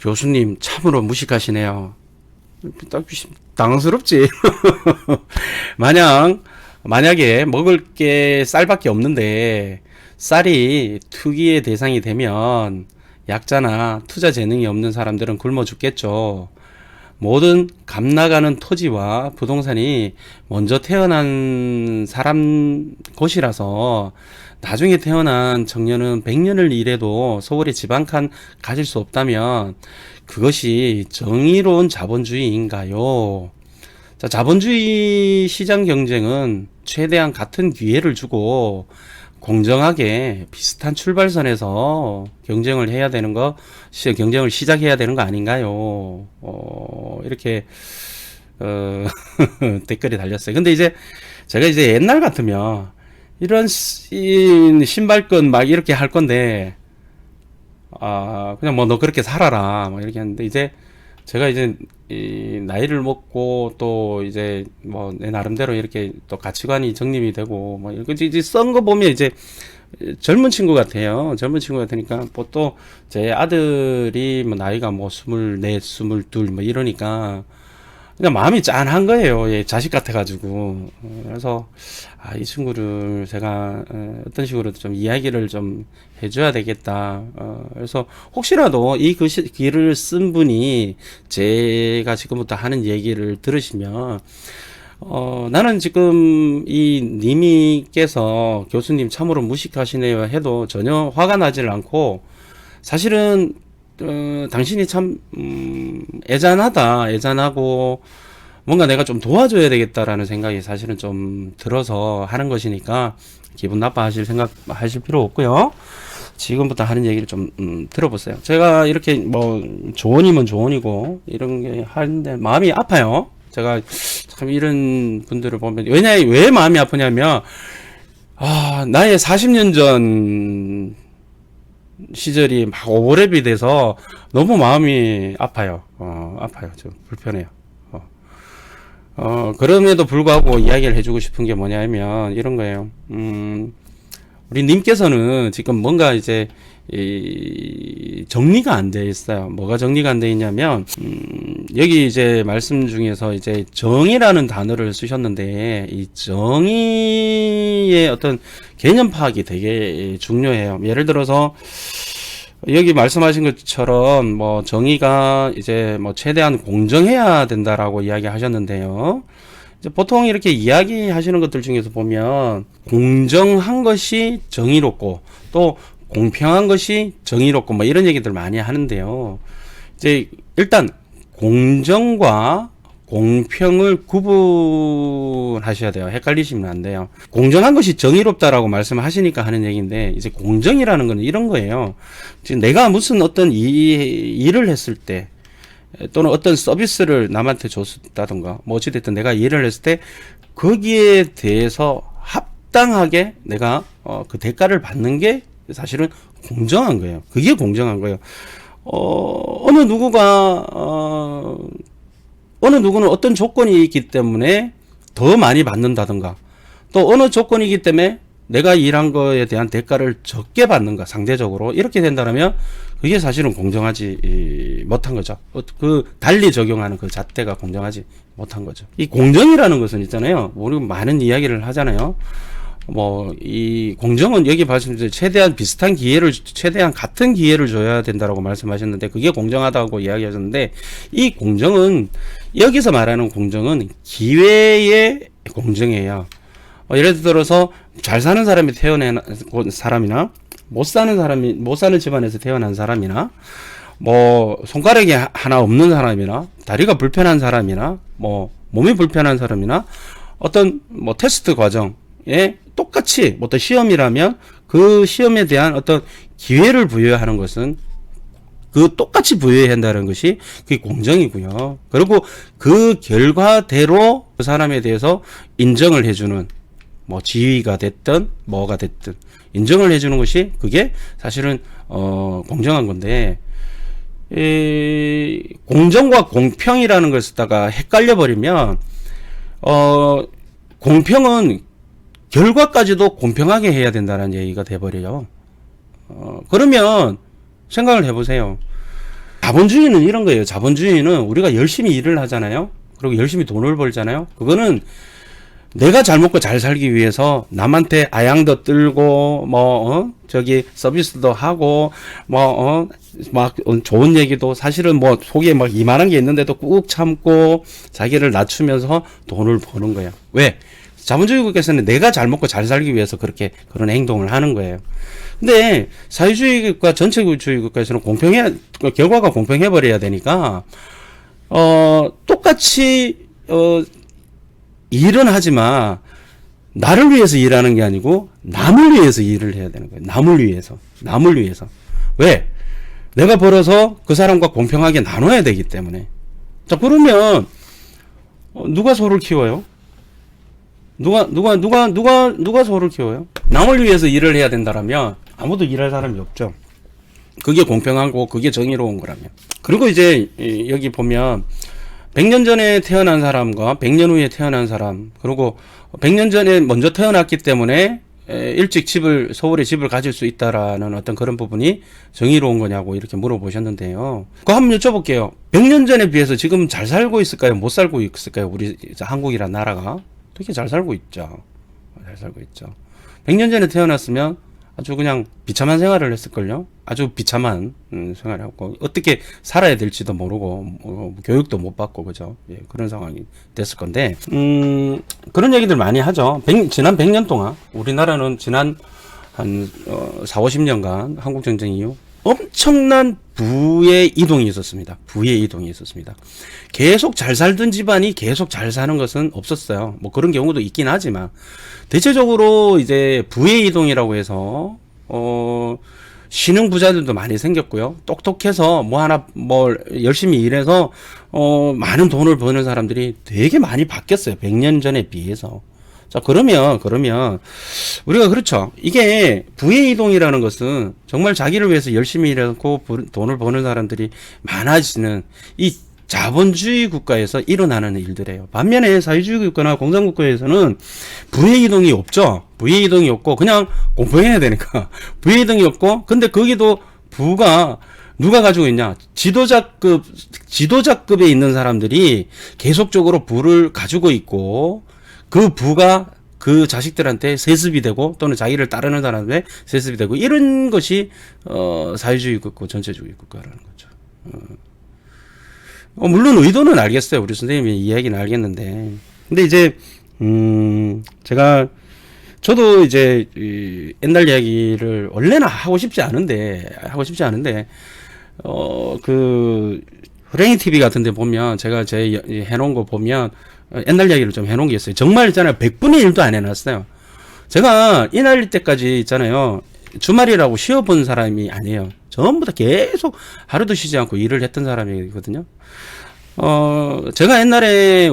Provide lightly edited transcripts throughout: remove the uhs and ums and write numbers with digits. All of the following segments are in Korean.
교수님 참으로 무식하시네요. 당황스럽지. 만약에 먹을 게 쌀밖에 없는데 쌀이 투기의 대상이 되면 약자나 투자 재능이 없는 사람들은 굶어 죽겠죠. 모든 값 나가는 토지와 부동산이 먼저 태어난 사람 곳이라서 나중에 태어난 청년은 100년을 일해도 서울의 집 한 칸 가질 수 없다면 그것이 정의로운 자본주의인가요? 자, 자본주의 시장 경쟁은 최대한 같은 기회를 주고 공정하게 비슷한 출발선에서 경쟁을 해야 되는 경쟁을 시작해야 되는 거 아닌가요? 이렇게, 댓글이 달렸어요. 근데 이제, 제가 이제 옛날 같으면, 이런 신발끈 막 이렇게 할 건데, 그냥 뭐 너 그렇게 살아라. 막 이렇게 하는데, 이제, 제가 이제, 이 나이를 먹고 또 이제 뭐 내 나름대로 이렇게 또 가치관이 정립이 되고 뭐 이렇게 이제 쓴 거 보면 이제 젊은 친구 같아요. 젊은 친구 같으니까 뭐 또 제 아들이 뭐 나이가 뭐 24, 22 뭐 이러니까 그냥 마음이 짠한 거예요. 얘 자식 같아가지고. 그래서, 이 친구를 제가, 어떤 식으로든 좀 이야기를 좀 해줘야 되겠다. 그래서 혹시라도 이 글을 쓴 분이 제가 지금부터 하는 얘기를 들으시면, 나는 지금 이 님이께서 교수님 참으로 무식하시네요 해도 전혀 화가 나질 않고, 사실은 당신이 참 애잔하고 뭔가 내가 좀 도와줘야 되겠다라는 생각이 사실은 좀 들어서 하는 것이니까 기분 나빠하실 생각하실 필요 없고요. 지금부터 하는 얘기를 좀 들어보세요. 제가 이렇게 뭐 조언이면 조언이고 이런 게 하는데 마음이 아파요. 제가 참 이런 분들을 보면 왜 마음이 아프냐면 나의 40년 전 시절이 막 오버랩이 돼서 너무 마음이 아파요. 아파요. 좀 불편해요. 그럼에도 불구하고 이야기를 해주고 싶은 게 뭐냐면 이런 거예요. 우리 님께서는 지금 뭔가 이제 정리가 안 돼 있어요. 뭐가 정리가 안 돼 있냐면 여기 이제 말씀 중에서 이제 정의라는 단어를 쓰셨는데 이 정의의 어떤 개념 파악이 되게 중요해요. 예를 들어서 여기 말씀하신 것처럼 뭐 정의가 이제 뭐 최대한 공정해야 된다라고 이야기하셨는데요. 이제 보통 이렇게 이야기하시는 것들 중에서 보면 공정한 것이 정의롭고 또 공평한 것이 정의롭고 뭐 이런 얘기들 많이 하는데요. 이제 일단 공정과 공평을 구분하셔야 돼요. 헷갈리시면 안 돼요. 공정한 것이 정의롭다라고 말씀하시니까 하는 얘기인데 이제 공정이라는 건 이런 거예요. 지금 내가 무슨 어떤 일을 했을 때 또는 어떤 서비스를 남한테 줬다던가 뭐 어찌됐든 내가 일을 했을 때 거기에 대해서 합당하게 내가 그 대가를 받는 게 사실은 공정한 거예요. 그게 공정한 거예요. 어느 누구는 어떤 조건이 있기 때문에 더 많이 받는다던가 또 어느 조건이기 때문에 내가 일한 거에 대한 대가를 적게 받는가 상대적으로 이렇게 된다면 그게 사실은 공정하지 못한 거죠. 그 달리 적용하는 그 잣대가 공정하지 못한 거죠. 이 공정이라는 것은 있잖아요. 우리 많은 이야기를 하잖아요. 뭐 이 공정은 여기 말씀드린 최대한 같은 기회를 줘야 된다라고 말씀하셨는데 그게 공정하다고 이야기하셨는데 이 공정은 여기서 말하는 공정은 기회의 공정이에요. 예를 들어서 잘 사는 사람이 태어난 사람이나 못 사는 집안에서 태어난 사람이나 뭐 손가락이 하나 없는 사람이나 다리가 불편한 사람이나 뭐 몸이 불편한 사람이나 어떤 뭐 테스트 과정에 똑같이 어떤 시험이라면 그 시험에 대한 어떤 기회를 부여하는 것은 그 똑같이 부여해야 한다는 것이 그게 공정이고요. 그리고 그 결과대로 그 사람에 대해서 인정을 해주는 뭐 지위가 됐든 뭐가 됐든 인정을 해주는 것이 그게 사실은 공정한 건데 공정과 공평이라는 걸 쓰다가 헷갈려 버리면 공평은 결과까지도 공평하게 해야 된다는 얘기가 돼버려요. 그러면 생각을 해보세요. 자본주의는 이런 거예요. 자본주의는 우리가 열심히 일을 하잖아요. 그리고 열심히 돈을 벌잖아요. 그거는 내가 잘 먹고 잘 살기 위해서 남한테 아양도 떨고 저기 서비스도 하고 막 좋은 얘기도 사실은 뭐 속에 막 이만한 게 있는데도 꾹 참고 자기를 낮추면서 돈을 버는 거야. 왜? 자본주의 국가에서는 내가 잘 먹고 잘 살기 위해서 그렇게 그런 행동을 하는 거예요. 근데 사회주의 국가, 전체주의 국가에서는 결과가 공평해 버려야 되니까 똑같이 일은 하지만 나를 위해서 일하는 게 아니고 남을 위해서 일을 해야 되는 거예요. 남을 위해서. 왜? 내가 벌어서 그 사람과 공평하게 나눠야 되기 때문에. 자, 그러면 누가 소를 키워요? 누가 소를 키워요? 남을 위해서 일을 해야 된다라면 아무도 일할 사람이 없죠. 그게 공평하고 그게 정의로운 거라면. 그리고 이제 여기 보면 100년 전에 태어난 사람과 100년 후에 태어난 사람, 그리고 100년 전에 먼저 태어났기 때문에 일찍 서울에 집을 가질 수 있다라는 어떤 그런 부분이 정의로운 거냐고 이렇게 물어보셨는데요. 그거 한번 여쭤볼게요. 100년 전에 비해서 지금 잘 살고 있을까요? 못 살고 있을까요? 우리 한국이란 나라가 되게 잘 살고 있죠. 잘 살고 있죠. 100년 전에 태어났으면 아주 그냥 비참한 생활을 했을걸요. 아주 비참한 생활을 하고 어떻게 살아야 될지도 모르고 교육도 못 받고 그죠. 예, 그런 상황이 됐을 건데 그런 얘기들 많이 하죠. 지난 100년 동안 우리나라는 지난 한 4, 50년간 한국전쟁 이후 엄청난 부의 이동이 있었습니다. 계속 잘 살던 집안이 계속 잘 사는 것은 없었어요. 뭐 그런 경우도 있긴 하지만 대체적으로 이제 부의 이동이라고 해서 신흥 부자들도 많이 생겼고요. 똑똑해서 열심히 일해서 많은 돈을 버는 사람들이 되게 많이 바뀌었어요. 100년 전에 비해서. 자, 그러면 우리가 그렇죠. 이게 부의 이동이라는 것은 정말 자기를 위해서 열심히 일하고 돈을 버는 사람들이 많아지는 이 자본주의 국가에서 일어나는 일들이에요. 반면에 사회주의 국가나 공산국가에서는 부의 이동이 없죠. 부의 이동이 없고 그냥 공평해야 되니까 부의 이동이 없고, 근데 거기도 부가 누가 가지고 있냐? 지도자급에 있는 사람들이 계속적으로 부를 가지고 있고, 그 부가 그 자식들한테 세습이 되고 또는 자기를 따르는 사람한테 세습이 되고, 이런 것이 사회주의 국가, 전체주의 국가라는 거죠. 물론 의도는 알겠어요. 우리 선생님이 이야기는 알겠는데, 근데 이제 저도 이제 옛날 이야기를 원래는 하고 싶지 않은데 그 호랭이 TV 같은데 보면 제가 해놓은 거 보면 옛날 이야기를 좀 해놓은 게 있어요. 정말 있잖아요. 100분의 1도 안 해놨어요. 제가 이 나이 때까지 있잖아요. 주말이라고 쉬어본 사람이 아니에요. 전부 다 계속 하루도 쉬지 않고 일을 했던 사람이거든요. 제가 옛날에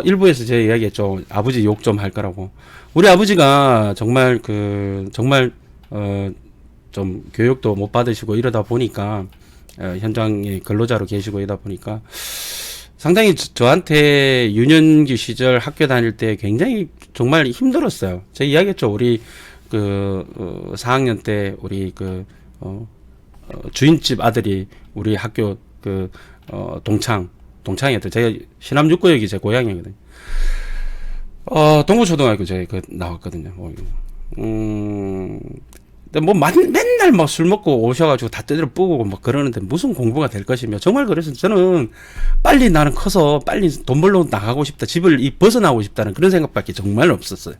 일부에서 제가 이야기했죠. 아버지 욕 좀 할 거라고. 우리 아버지가 정말 좀 교육도 못 받으시고 이러다 보니까 현장에 근로자로 계시고 이러다 보니까 상당히 저한테 유년기 시절 학교 다닐 때 굉장히 정말 힘들었어요. 제가 이야기했죠. 우리 4학년 때 우리 주인집 아들이 우리 학교 동창이었대. 제가 신암 육구역이 제 고향이거든요. 동부초등학교 제가 나왔거든요. 근데 맨날 술 먹고 오셔가지고 다 떼들어 뿌고 그러는데 무슨 공부가 될 것이며, 정말 그래서 저는 빨리 나는 커서 빨리 돈 벌러 나가고 싶다, 집을 벗어나고 싶다는 그런 생각밖에 정말 없었어요.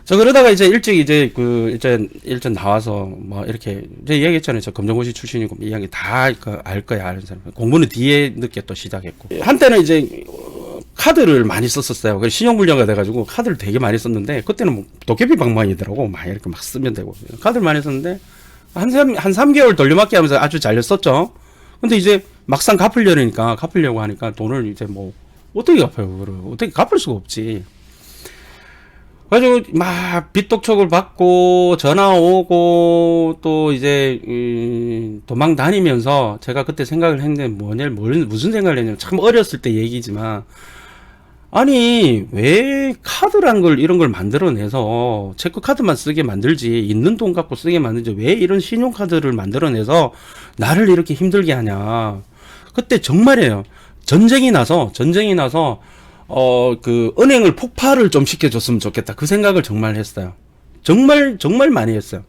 저 그러다가 이제 일찍 일전 나와서 이렇게 제가 이야기했잖아요. 저 검정고시 출신이고 이야기 다 알 거야 아는 사람. 공부는 뒤에 늦게 또 시작했고, 한때는 이제 카드를 많이 썼었어요. 신용불량가 돼가지고 카드를 되게 많이 썼는데, 그때는 도깨비 방망이더라고. 이렇게 쓰면 되고. 카드를 많이 썼는데 한 3개월 돌려막기 하면서 아주 잘 썼죠. 근데 이제 막상 갚으려고 하니까 돈을 이제 어떻게 갚아요? 그걸 어떻게 갚을 수가 없지. 그래가지고 빚독촉을 받고 전화 오고 또 이제 도망 다니면서 제가 그때 생각을 했는데 무슨 생각을 했냐면, 참 어렸을 때 얘기지만 아니, 왜 카드란 걸, 이런 걸 만들어내서, 체크카드만 쓰게 만들지, 있는 돈 갖고 쓰게 만들지, 왜 이런 신용카드를 만들어내서 나를 이렇게 힘들게 하냐. 그때 정말이에요. 전쟁이 나서, 은행을 폭발을 좀 시켜줬으면 좋겠다. 그 생각을 정말 했어요. 정말 많이 했어요.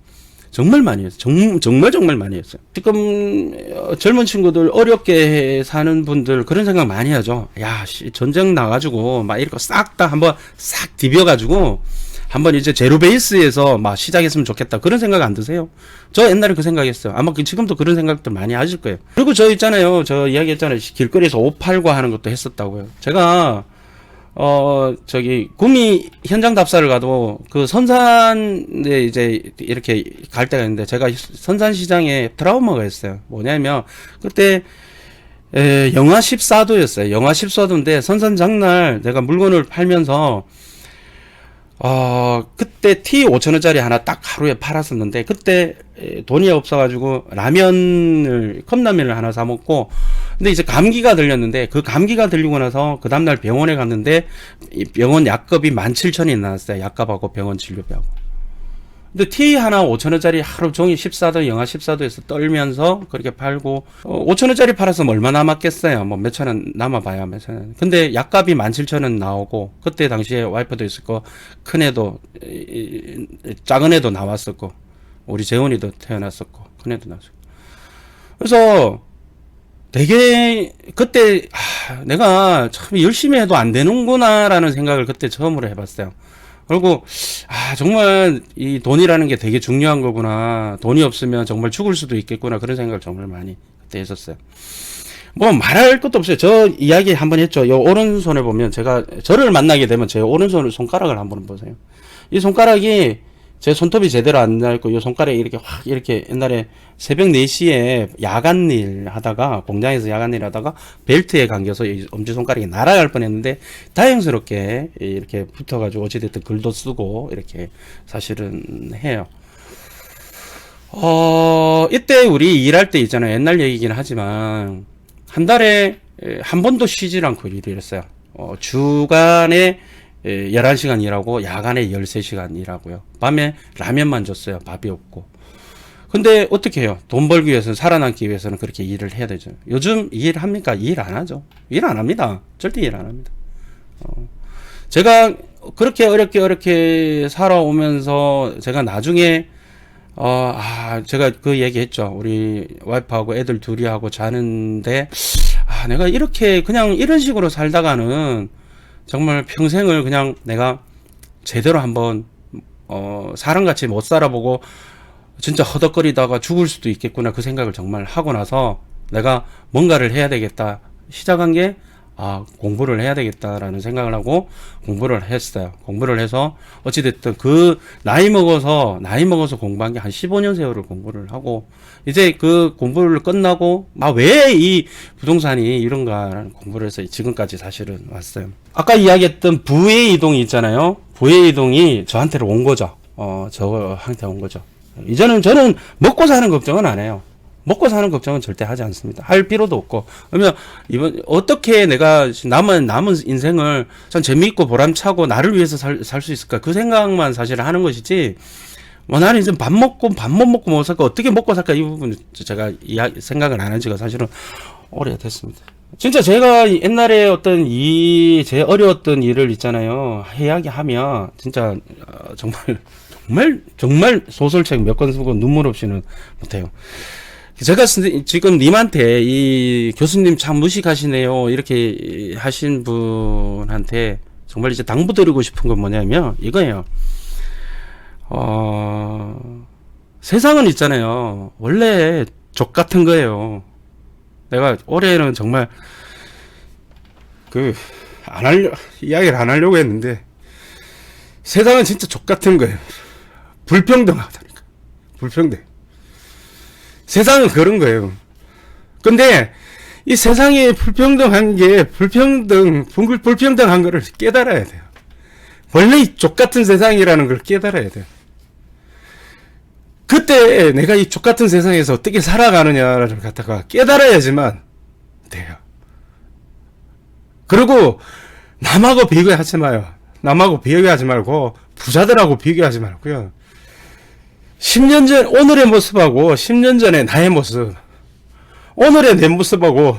정말 많이 했어요. 정말 많이 했어요. 지금 젊은 친구들 어렵게 사는 분들 그런 생각 많이 하죠. 야, 전쟁 나가지고 막 이렇게 싹 다 한번 싹 디벼가지고 한번 이제 제로 베이스에서 막 시작했으면 좋겠다. 그런 생각 안 드세요? 저 옛날에 그 생각했어요. 아마 지금도 그런 생각들 많이 하실 거예요. 그리고 저 있잖아요. 저 이야기했잖아요. 길거리에서 옷 팔고 하는 것도 했었다고요. 제가 구미 현장 답사를 가도 그 선산에 이제 이렇게 갈 때가 있는데 제가 선산시장에 트라우마가 있어요. 뭐냐면 그때 영하 14도였어요. 영하 14도인데 선산 장날 내가 물건을 팔면서 그때 티 5,000원짜리 하나 딱 하루에 팔았었는데, 그때 돈이 없어가지고 컵라면을 하나 사 먹고, 근데 이제 감기가 들렸는데, 그 감기가 들리고 나서 그 다음날 병원에 갔는데, 이 병원 약값이 17,000원이 나왔어요. 약값하고 병원 진료비하고. 근데 티 하나 5,000원짜리 하루 종일 14도, 영하 14도에서 떨면서 그렇게 팔고, 5,000원짜리 팔았으면 얼마 남았겠어요? 뭐 몇천 원 남아봐야 몇천 원. 근데 약값이 17,000원 나오고, 그때 당시에 와이프도 있었고, 큰 애도, 작은 애도 나왔었고, 우리 재훈이도 태어났었고, 큰 애도 나왔었고. 그래서 되게, 그때, 내가 참 열심히 해도 안 되는구나라는 생각을 그때 처음으로 해봤어요. 그리고 정말 이 돈이라는 게 되게 중요한 거구나. 돈이 없으면 정말 죽을 수도 있겠구나. 그런 생각을 정말 많이 그때 했었어요. 뭐 말할 것도 없어요. 저 이야기 한번 했죠. 요 오른손에 보면 제가 저를 만나게 되면 제 오른손 손가락을 한번 보세요. 이 손가락이 제 손톱이 제대로 안 닿고 이 손가락이 이렇게 확 이렇게 옛날에 새벽 4시에 야간 일 하다가 공장에서 야간 일 하다가 벨트에 감겨서 이 엄지손가락이 날아갈 뻔했는데 다행스럽게 이렇게 붙어가지고 어찌됐든 글도 쓰고 이렇게 사실은 해요. 이때 우리 일할 때 있잖아요. 옛날 얘기긴 하지만 한 달에 한 번도 쉬질 않고 일을 했어요. 주간에 11시간 일하고 야간에 13시간 일하고요. 밤에 라면만 줬어요. 밥이 없고. 근데 어떻게 해요? 돈 벌기 위해서는, 살아남기 위해서는 그렇게 일을 해야 되죠. 요즘 일 합니까? 일 안 하죠. 일 안 합니다. 절대 일 안 합니다. 제가 그렇게 어렵게 살아오면서 제가 나중에 제가 그 얘기 했죠. 우리 와이프하고 애들 둘이 하고 자는데 내가 이렇게 그냥 이런 식으로 살다가는 정말 평생을 그냥 내가 제대로 한번 사람같이 못 살아보고 진짜 허덕거리다가 죽을 수도 있겠구나. 그 생각을 정말 하고 나서 내가 뭔가를 해야 되겠다 시작한 게 공부를 해야 되겠다라는 생각을 하고 공부를 했어요. 공부를 해서 어찌됐든 그 나이 먹어서 공부한 게 한 15년 세월을 공부를 하고 이제 그 공부를 끝나고 왜 이 부동산이 이런가라는 공부를 해서 지금까지 사실은 왔어요. 아까 이야기했던 부의 이동이 있잖아요. 부의 이동이 저한테로 온 거죠. 저한테 온 거죠. 이제는 저는 먹고 사는 걱정은 안 해요. 먹고 사는 걱정은 절대 하지 않습니다. 할 필요도 없고. 그러면 어떻게 내가 남은 인생을 참 재미있고 보람차고 나를 위해서 살 수 있을까? 그 생각만 사실 하는 것이지. 나는 이제 밥 못 먹고 못 살까? 어떻게 먹고 살까? 이 부분 제가 생각을 안 한 지가 사실은 오래됐습니다. 진짜 제가 옛날에 어떤 제 어려웠던 일을 있잖아요. 이야기하면 진짜 정말 소설책 몇 권 쓰고 눈물 없이는 못해요. 제가 지금 님한테 이 교수님 참 무식하시네요 이렇게 하신 분한테 정말 이제 당부드리고 싶은 건 뭐냐면 이거예요. 세상은 있잖아요. 원래 족 같은 거예요. 내가 올해는 정말 이야기를 안 하려고 했는데 세상은 진짜 족 같은 거예요. 불평등하다니까. 불평등. 세상은 그런 거예요. 근데 이 세상이 불평등한 게 불평등한 거를 깨달아야 돼요. 원래 이 족같은 세상이라는 걸 깨달아야 돼요. 그때 내가 이 족같은 세상에서 어떻게 살아가느냐를 갖다가 깨달아야지만 돼요. 그리고 남하고 비교하지 마요. 남하고 비교하지 말고 부자들하고 비교하지 말고요. 10년 전 오늘의 모습하고 10년 전의 나의 모습, 오늘의 내 모습하고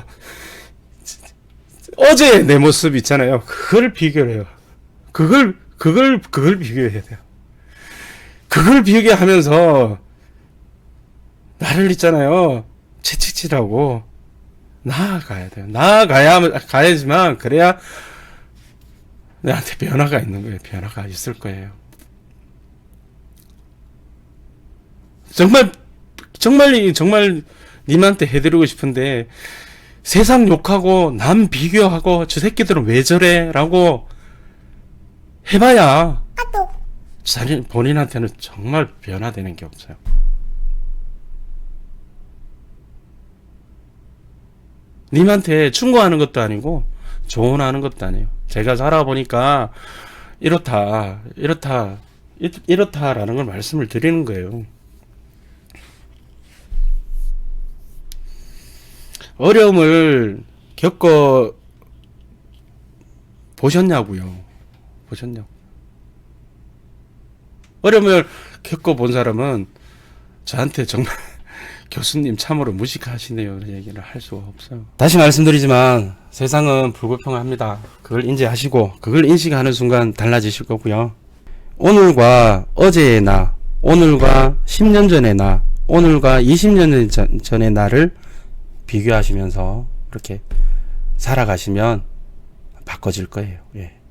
어제의 내 모습 있잖아요. 그걸 비교를 해요. 그걸 비교해야 돼요. 그걸 비교하면서 나를 있잖아요. 채찍질하고 나아가야 돼요. 가야지만 그래야 내한테 변화가 있는 거예요. 변화가 있을 거예요. 정말 님한테 해드리고 싶은데 세상 욕하고 남 비교하고 저 새끼들은 왜 저래? 라고 해봐야 본인한테는 정말 변화되는 게 없어요. 님한테 충고하는 것도 아니고 조언하는 것도 아니에요. 제가 살아보니까 이렇다라는 걸 말씀을 드리는 거예요. 어려움을 겪어 보셨냐고요. 어려움을 겪어 본 사람은 저한테 정말 교수님 참으로 무식하시네요. 그런 얘기를 할 수가 없어요. 다시 말씀드리지만 세상은 불공평합니다. 그걸 인지하시고 그걸 인식하는 순간 달라지실 거고요. 오늘과 어제의 나, 오늘과 10년 전의 나, 오늘과 20년 전의 나를 비교하시면서 이렇게 살아가시면 바꿔질 거예요. 예.